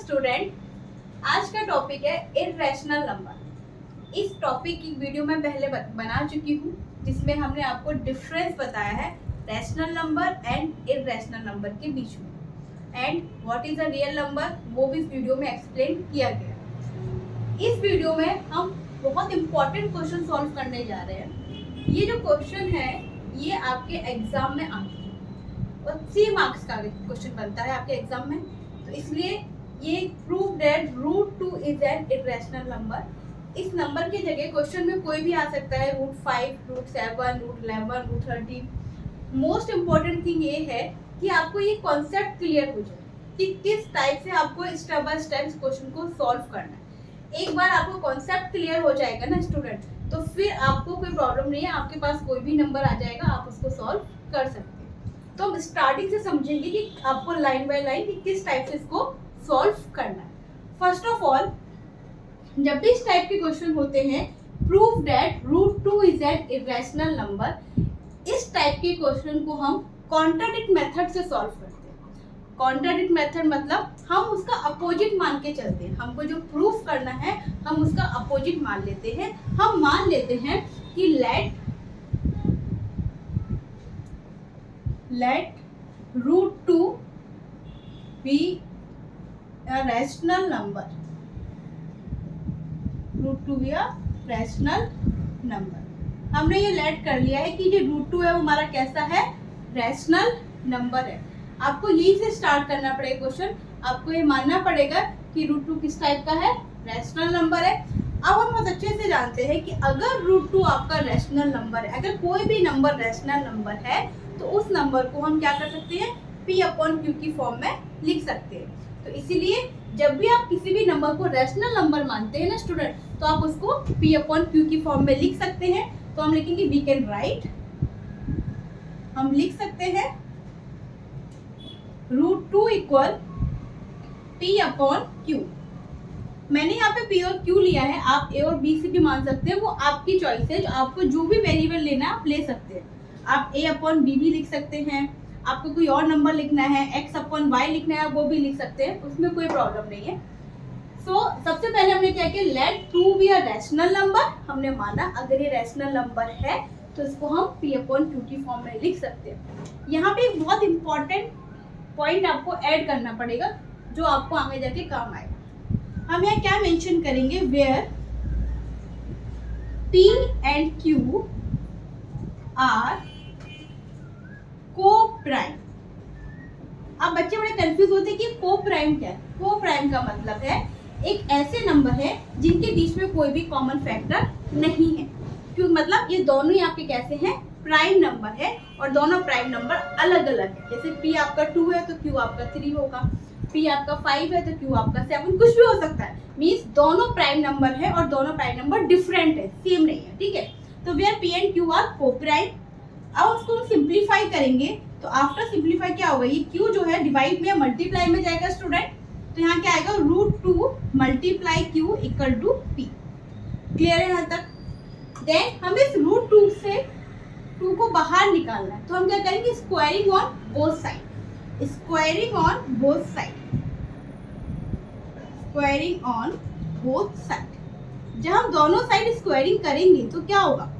Student, आज का topic है इर्रेशनल नंबर। इस टॉपिक की वीडियो मैं पहले बना चुकी हूँ, जिसमें हमने आपको डिफरेंस बताया है rational number and irrational number के बीच में, and what is a real number वो भी इस वीडियो में एक्सप्लेन किया गया। इस वीडियो में हम बहुत इंपॉर्टेंट क्वेश्चन सॉल्व करने जा रहे हैं। ये जो क्वेश्चन है ये आपके एग्जाम में आते हैं और 3 मार्क्स का क्वेश्चन बनता है आपके एग्जाम में, तो इसलिए ये prove that √2 is N irrational number. इस नंबर की जगह क्वेश्चन में कोई भी आ सकता है, √5, √7, √11, √13। मोस्ट इम्पॉर्टेंट थिंग ये है कि आपको ये कॉन्सेप्ट क्लियर हो जाए कि किस टाइप से आपको स्टेप बाय स्टेप क्वेश्चन को सॉल्व करना है। एक बार आपको कॉन्सेप्ट क्लियर हो जाएगा ना स्टूडेंट, तो फिर आपको कोई प्रॉब्लम नहीं है, आपके पास कोई भी नंबर आ जाएगा, आप उसको सॉल्व कर सकते हैं। तो हम स्टार्टिंग से समझेंगे कि आपको लाइन बाय लाइन कि किस टाइप से इसको सॉल्व करना है। फर्स्ट ऑफ ऑल, जब भी इस टाइप के क्वेश्चन होते हैं, prove that √2 is N irrational number, इस टाइप के क्वेश्चन को हम कॉन्ट्राडिक्ट मेथड से सॉल्व करते हैं। कॉन्ट्राडिक्ट मेथड मतलब हम उसका अपोजिट मान के चलते हैं। हमको जो प्रूफ करना है हम उसका अपोजिट मान लेते हैं। हम मान लेते हैं कि let √2 be a rational number. √2 be a rational number. हमने ये लेट कर लिया है कि जो √2 है वो हमारा कैसा है, रैशनल नंबर है। आपको यही से स्टार्ट करना पड़ेगा क्वेश्चन। आपको ये मानना पड़ेगा कि √2 किस टाइप का है, रैशनल नंबर है। अब हम बहुत अच्छे से जानते हैं कि अगर √2 आपका रैशनल नंबर है, अगर कोई भी नंबर रैशनल नंबर है, तो उस नंबर को हम क्या कर सकते हैं, P/Q की फॉर्म में लिख सकते हैं। तो इसीलिए जब भी आप किसी भी नंबर को रैशनल नंबर मानते हैं ना स्टूडेंट, तो आप उसको P/Q की फॉर्म में लिख सकते हैं। तो हम लिखेंगे वी कैन राइट, हम लिख सकते हैं √2 इक्वल P/Q। मैंने यहाँ पे P और Q लिया है, आप A और B से भी मान सकते हैं, वो आपकी चॉइस है। आपको जो भी वेरिएबल लेना है आप ले सकते हैं। आप A/B भी लिख सकते हैं, आपको कोई और नंबर लिखना है, X/Y लिखना है, वो भी लिख सकते हैं, उसमें कोई प्रॉब्लम नहीं है। सबसे पहले हमने क्या किया, let 2 be a rational number. हमने माना अगर ये रैशनल नंबर है तो इसको हम P/Q की फॉर्म में लिख सकते हैं। यहाँ पे एक बहुत इंपॉर्टेंट पॉइंट आपको ऐड करना पड़ेगा जो आपको आगे जाके काम आएगा। हम यहाँ क्या मेंशन करेंगे, where P and Q are coprime. अब बच्चे बड़े कंफ्यूज होते हैं कि को प्राइम क्या है। को प्राइम का मतलब है एक ऐसे नंबर है जिनके बीच में कोई भी कॉमन फैक्टर नहीं है। क्यों, मतलब ये दोनों ही आपके कैसे हैं, प्राइम नंबर है, और दोनों प्राइम नंबर अलग अलग है। जैसे P आपका 2 है तो Q आपका 3 होगा, P आपका 5 है तो Q आपका 7, कुछ भी हो सकता है। मीन्स दोनों प्राइम नंबर है और दोनों प्राइम नंबर डिफरेंट है, सेम नहीं है, ठीक है। तो where P and Q are coprime. अब उसको हम सिंप्लीफाई करेंगे, तो आफ्टर सिंप्लीफाई क्या होगा, ये Q जो है डिवाइड में मल्टीप्लाई में जाएगा स्टूडेंट। तो यहाँ क्या आएगा, √2 multiply Q equal to P। Clear है यहाँ तक। देन हम इस √2 से 2 को बाहर निकालना है, तो हम क्या करेंगे, squaring on both side. Squaring on both side, squaring on both side. जब हम दोनों साइड स्क्वायरिंग करेंगे तो क्या होगा,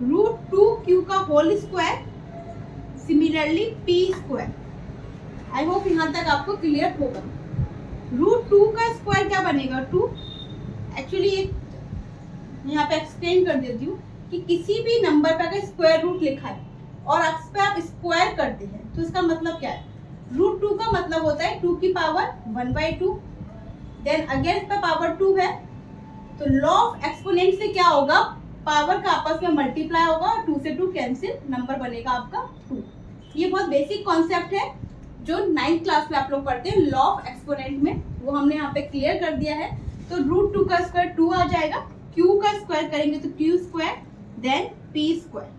√2Q का whole square, similarly P square. I hope यहाँ तक आपको क्लियर होगा। √2 का स्क्वायर क्या बनेगा, 2। एक्चुअली यहाँ पे एक्सप्लेन कर देती हूँ कि किसी भी नंबर पे अगर स्क्वायर रूट लिखा है और उस पे आप स्क्वायर करते हैं तो इसका मतलब क्या है, √2 का मतलब होता है 2 की पावर 1/2। देन अगेन इस पे पावर 2 है, तो लॉ ऑफ एक्सपोनेंट से क्या होगा, पावर का आपस में मल्टीप्लाई होगा और 2 से 2 कैंसिल, नंबर बनेगा आपका 2। ये बहुत बेसिक कॉन्सेप्ट है जो 9th क्लास में आप लोग पढ़ते हैं लॉ ऑफ एक्सपोनेंट में, वो हमने यहाँ पे क्लियर कर दिया है। तो √2 का स्क्वायर 2 आ जाएगा, Q का स्क्वायर करेंगे तो Q square, then P square.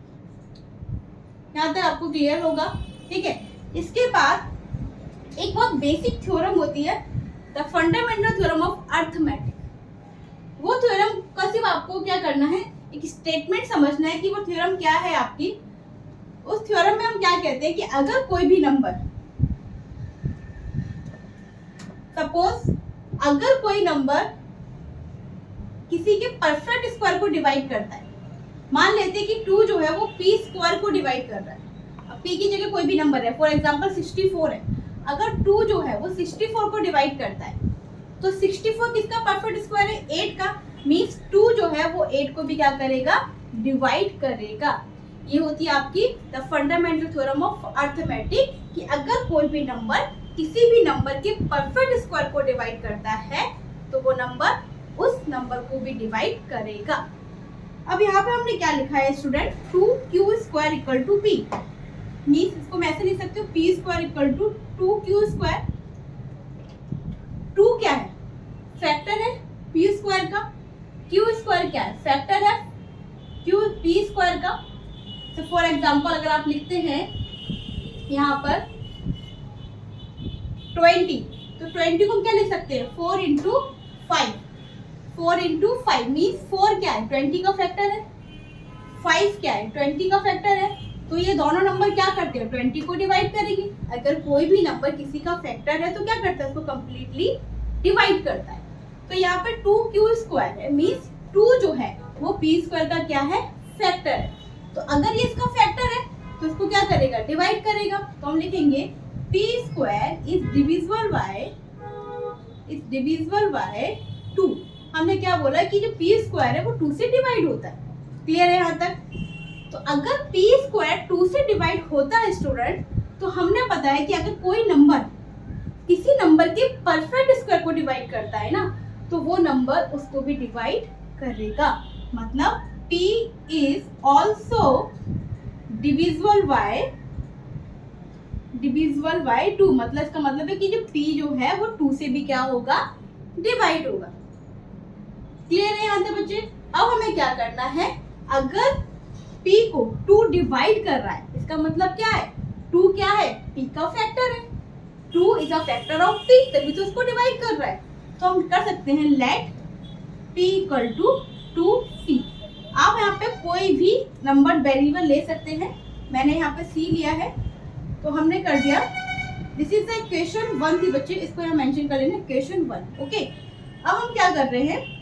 यहाँ तक आपको क्लियर होगा, ठीक है। इसके बाद एक बहुत बेसिक थ्योरम होती है, the fundamental theorem of arithmetic. वो थ्योरम का सिर्फ आपको क्या करना है, एक स्टेटमेंट समझना है कि वो थ्योरम क्या है आपकी। उस थ्योरम में हम क्या कहते हैं कि अगर कोई भी नंबर, सपोज अगर कोई नंबर किसी के परफेक्ट स्क्वायर को डिवाइड करता है, मान लेते हैं कि 2 जो है वो p स्क्वायर को डिवाइड कर रहा है। अब p की जगह कोई भी नंबर है, फॉर एग्जांपल 64 है। अगर 2 जो है वो 64 को डिवाइड करता है तो 64 किसका परफेक्ट स्क्वायर है? 8 का। मींस 2 जो है वो 8 को भी क्या करेगा? डिवाइड करेगा। ये होती है आपकी the fundamental theorem of arithmetic कि अगर कोई भी नंबर किसी भी नंबर के परफेक्ट स्क्वायर को डिवाइड करता है तो वो नंबर उस नंबर को भी डिवाइड करेगा। अब यहाँ पे हमने क्या लिखा है student? 2q square equal to p। Means इसको मैं ऐसे लिख सकती हूँ p square equal to 2q square. 2 क्या है? फैक्टर है p स्क्वायर का। q स्क्वायर क्या है? फैक्टर है p स्क्वायर का। तो फॉर एग्जांपल अगर आप लिखते हैं यहाँ पर 20, तो 20 को हम क्या लिख सकते हैं? 4 इंटू 5। 4 इंटू 5 मीन्स 4 क्या है? 20 का फैक्टर है। 5 क्या है? 20 का फैक्टर है। तो ये दोनों नंबर क्या करते हैं? 20 को डिवाइड करेंगे। अगर कोई भी नंबर किसी का फैक्टर है तो क्या करता है? उसको कंप्लीटली डिवाइड करता है। तो यहाँ पे 2q स्क्वायर है मीन्स 2 जो है वो p स्क्वायर का क्या है? फैक्टर है। तो अगर ये इसका फैक्टर है तो इसको क्या करेगा? डिवाइड करेगा। तो हम लिखेंगे p square is divisible by 2। हमने क्या बोला कि जो p स्क्वायर है वो 2 से डिवाइड होता है। क्लियर है यहाँ तक? तो अगर p स्क्वायर 2 से डिवाइड होता है स्टूडेंट, तो हमने पता है कि अगर कोई नंबर किसी नंबर के परफेक्ट स्क्वायर को डिवाइड करता है ना, तो वो नंबर उसको भी डिवाइड करेगा। मतलब p is also divisible by 2। मतलब इसका मतलब है कि जो p जो है वो 2 से भी क्या होगा? डिवाइड होगा। क्लियर है यहाँ तक बच्चे? अब हमें क्या करना है? अगर p को 2 डिवाइड कर रहा है, इसका मतलब क्या है? 2 क्या है? p का फैक्टर है। 2 is a factor of p, तभी तो उसको डिवाइड कर रहा है। तो हम कर सकते हैं late p equal to 2c। आप यहाँ पे कोई भी नंबर वेरिएबल ले सकते हैं। मैंने यहाँ पे c लिया है तो हमने कर दिया। दिस इज द इक्वेशन 1 थी बच्चे, इसको यहाँ मेंशन कर लेना, इक्वेशन 1। ओके, अब हम क्या कर रहे हैं?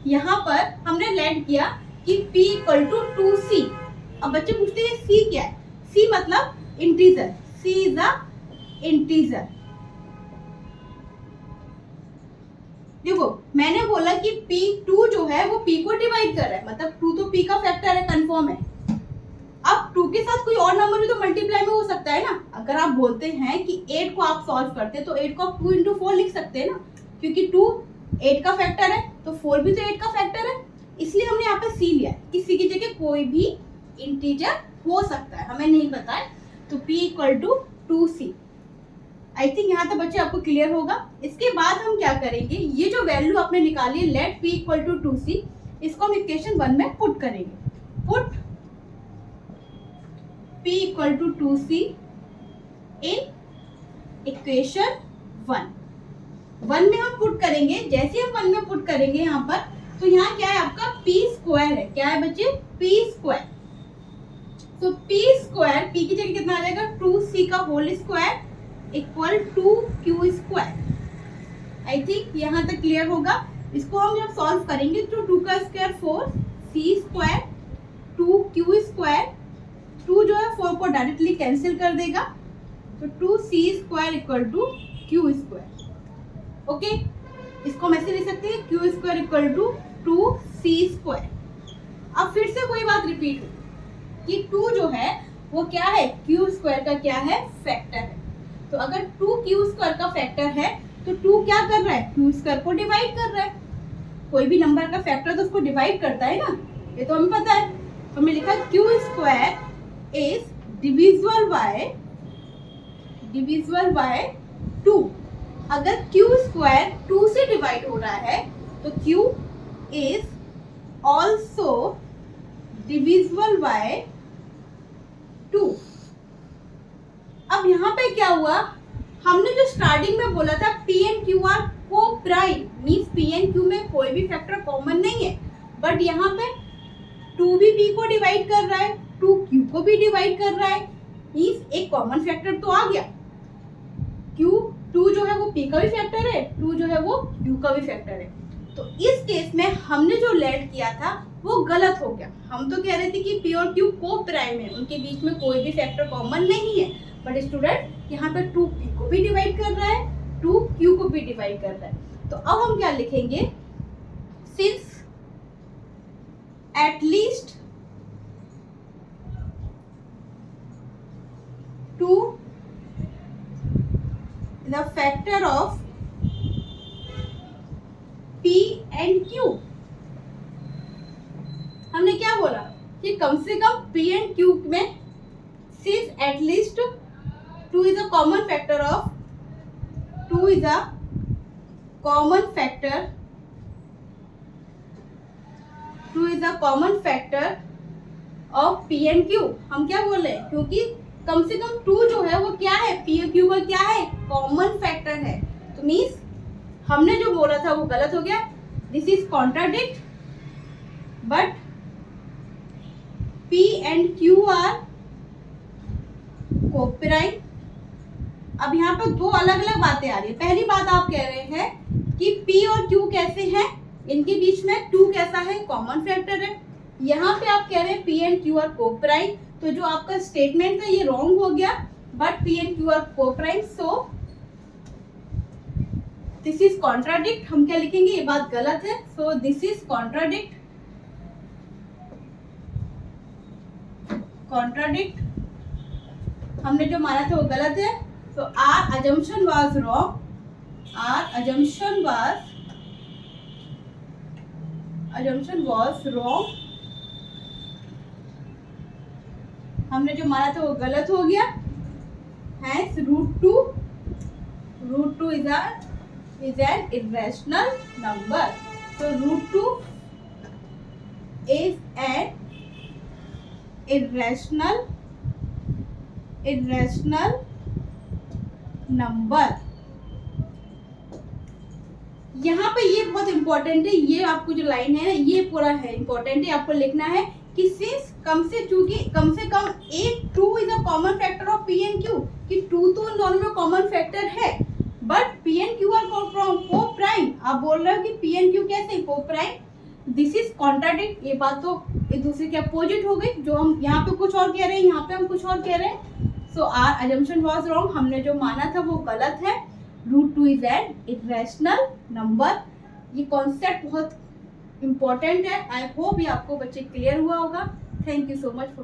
यहाँ पर हमने लेट किया कि p इक्वल टू 2c। अब बच्चे पूछते हैं c क्या है? c मतलब integer. c is a integer. देखो मैंने बोला कि p2 जो है वो p को डिवाइड कर रहा है, मतलब 2 तो p का फैक्टर है, कंफर्म है। अब 2 के साथ कोई और नंबर भी तो मल्टीप्लाई में हो सकता है ना। अगर आप बोलते हैं कि 8 को आप सॉल्व करते हैं तो 8 को आप 2 इंटू 4 लिख सकते हैं ना, क्योंकि 2 8 का फैक्टर है तो 4 भी तो 8 का फैक्टर है। इसलिए हमने यहाँ पे c लिया है। किसी की जगह कोई भी इंटीजर हो सकता है, हमें नहीं पता है। तो p equal to 2c। I think यहाँ तक बच्चे आपको क्लियर होगा। इसके बाद हम क्या करेंगे? ये जो वैल्यू आपने निकाली है late p equal to 2c, इसको हम इक्वेशन 1 में पुट करेंगे। Put p equal to 2c in equation 1 में हम पुट करेंगे। जैसे हम 1 में पुट करेंगे यहाँ पर, तो यहाँ क्या है? आपका p स्क्वायर है। क्या है बच्चे? p square. तो p स्क्वायर, p की जगह कितना आ जाएगा? 2c का whole square equal to q square. I think यहाँ तक क्लियर होगा। इसको हम जब सॉल्व करेंगे तो 2 का square 4, c square 2q square, 2 जो है 4 को डायरेक्टली कैंसिल कर देगा, तो 2c square equal to q square. Okay, इसको हम ऐसे लिख सकते हैं q square equal to 2c square. अब फिर से कोई बात रिपीट हो कि 2 जो है वो क्या है? q स्क्वायर का क्या है? फैक्टर है। तो अगर 2q स्क्वायर का फैक्टर है तो 2 क्या कर रहा है? q स्क्वायर को डिवाइड कर रहा है। कोई भी नंबर का फैक्टर तो उसको डिवाइड करता है ना, ये तो हमें पता है। तो हमने लिखा q square is divisible by 2। अगर q स्क्वायर 2 से डिवाइड हो रहा है तो q is also divisible by 2। अब यहाँ पे क्या हुआ? हमने जो स्टार्टिंग में बोला था p एंड q आर को prime, means p and q में कोई भी फैक्टर कॉमन नहीं है, बट यहाँ पे 2 भी p को डिवाइड कर रहा है, 2 q को भी डिवाइड कर रहा है, मीन्स एक कॉमन फैक्टर तो आ गया। टू जो है वो p का भी फैक्टर है, टू जो है वो q का भी फैक्टर है। तो इस केस में हमने जो लेट किया था वो गलत हो गया। हम तो कह रहे थे कि p और q को प्राइम है, उनके बीच में कोई भी फैक्टर कॉमन नहीं है, बट स्टूडेंट यहाँ पे 2p को भी डिवाइड कर रहा है, 2q को भी डिवाइड कर रहा है। तो अब हम क्या लिखेंगे, since at least 2 the factor of p and q, हमने क्या बोला कि कम से कम p and q में since at least 2 is a common factor of 2 is a common factor 2 is a common factor of p and q। हम क्या बोल रहे हैं, क्योंकि कम से कम 2 जो है वो क्या है, p और q का क्या है, कॉमन फैक्टर है। तो मीन्स हमने जो बोला था वो गलत हो गया, this is contradict, but p and q are coprime. अब यहाँ पे दो अलग अलग बातें आ रही है। पहली बात आप कह रहे हैं कि p और q कैसे हैं, इनके बीच में 2 कैसा है, कॉमन फैक्टर है। यहाँ पे आप कह रहे हैं p and q are coprime, तो जो आपका स्टेटमेंट था ये रॉन्ग हो गया, but p and q are coprime, so this is contradict. हम क्या लिखेंगे, ये बात गलत है, so this is contradict. Contradict हमने जो माना था वो गलत है, तो our assumption was wrong, our assumption was wrong. हमने जो माना था वो गलत हो गया। Hence root two is an irrational number, so root 2 is an irrational number। यहाँ पे ये बहुत इंपॉर्टेंट है, ये आपको जो लाइन है ये पूरा है इंपॉर्टेंट है, आपको लिखना है कि सिंस कम से कम एक 2 is a common factor of p and q, कि 2 तो उन दोनों में कॉमन फैक्टर है, but p and q are coprime. आप बोल रहे हो कि p and q कैसे को प्राइम, दिस इज कॉन्ट्राडिक्ट। ये बात तो एक दूसरे के अपोजिट हो गई, जो हम यहाँ पे कुछ और कह रहे हैं, यहाँ पे हम कुछ और कह रहे हैं। So our assumption was wrong, हमने जो माना था वो गलत है। Root 2 is an irrational number. ये कॉन्सेप्ट बहुत इंपॉर्टेंट है। आई होप ये आपको बच्चे क्लियर हुआ होगा। Thank you so much for